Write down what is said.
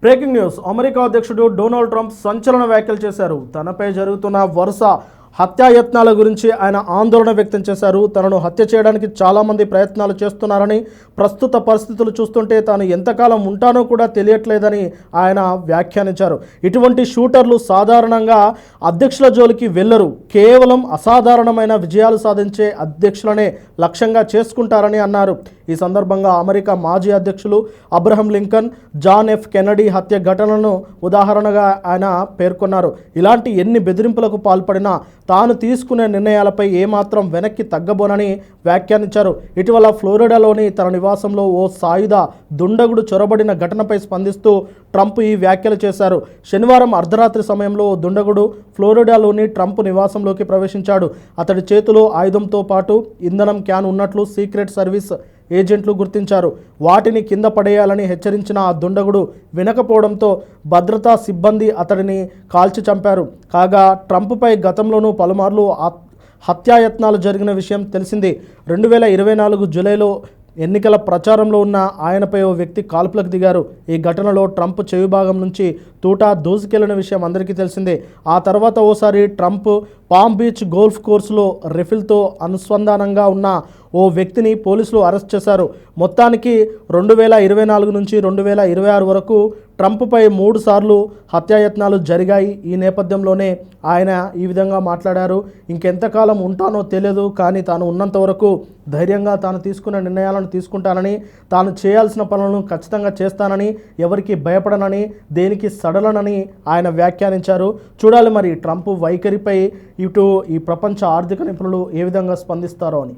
Breaking news. America అధ్యక్షుడు Donald Trump సంచలన వ్యాఖ్యలు చేశారు. తనపై జరుగుతున్న వరుస హత్యాయత్నాల గురించి ఆయన ఆందోళన వ్యక్తం చేశారు. తనను హత్య చేయడానికి చాలామంది ప్రయత్నాలు చేస్తున్నారని, ప్రస్తుత పరిస్థితులు చూస్తుంటే తాను ఎంతకాలం ఉంటానో కూడా తెలియట్లేదని ఆయన వ్యాఖ్యానించారు. ఇటువంటి షూటర్లు సాధారణంగా అధ్యక్షుల జోలికి వెళ్లరు, కేవలం అసాధారణమైన విజయాలు సాధించే అధ్యక్షులనే లక్ష్యంగా చేసుకుంటారని అన్నారు. ఈ సందర్భంగా అమెరికా మాజీ అధ్యక్షులు Abraham Lincoln, John F Kennedy హత్య ఘటనను ఉదాహరణగా ఆయన పేర్కొన్నారు. ఇలాంటి ఎన్ని బెదిరింపులకు పాల్పడినా తాను తీసుకునే నిర్ణయాలపై ఏమాత్రం వెనక్కి తగ్గబోనని వ్యాఖ్యానించారు. ఇటీవల ఫ్లోరిడాలోని తన నివాసంలో ఓ సాయుధ దుండగుడు చొరబడిన ఘటనపై స్పందిస్తూ ట్రంప్ ఈ వ్యాఖ్యలు చేశారు. శనివారం అర్ధరాత్రి సమయంలో దుండగుడు ఫ్లోరిడాలోని ట్రంప్ నివాసంలోకి ప్రవేశించాడు. అతడి చేతిలో ఆయుధంతో పాటు ఇంధనం క్యాన్ ఉన్నట్లు సీక్రెట్ సర్వీస్ ఏజెంట్లు గుర్తించారు. వాటిని కింద పడేయాలని హెచ్చరించిన ఆ దుండగుడు వినకపోవడంతో భద్రతా సిబ్బంది అతడిని కాల్చి చంపారు. కాగా ట్రంప్పై గతంలోనూ పలుమార్లు హత్యాయత్నాలు జరిగిన విషయం తెలిసింది. 2024 జూలైలో ఎన్నికల ప్రచారంలో ఉన్న ఆయనపై ఓ వ్యక్తి కాల్పులకు దిగారు. ఈ ఘటనలో ట్రంప్ చెవి భాగం నుంచి తూటా దూసుకెళ్లిన విషయం అందరికీ తెలిసిందే. ఆ తర్వాత ఓసారి ట్రంప్ పామ్ బీచ్ గోల్ఫ్ కోర్సులో రిఫిల్తో అనుసంధానంగా ఉన్న ఓ వ్యక్తిని పోలీసులు అరెస్ట్ చేశారు. మొత్తానికి 2024 నుంచి 2026 వరకు ట్రంప్పై 3 సార్లు హత్యాయత్నాలు జరిగాయి. ఈ నేపథ్యంలోనే ఆయన ఈ విధంగా మాట్లాడారు. ఇంకెంతకాలం ఉంటానో తెలియదు, కానీ తాను ఉన్నంత వరకు ధైర్యంగా తాను తీసుకున్న నిర్ణయాలను తీసుకుంటానని, తాను చేయాల్సిన పనులను ఖచ్చితంగా చేస్తానని, ఎవరికి భయపడనని, దేనికి సడలనని ఆయన వ్యాఖ్యానించారు. చూడాలి మరి ట్రంప్ వైఖరిపై ఇటు ఈ ప్రపంచ ఆర్థిక నిపుణులు ఏ విధంగా స్పందిస్తారో అని.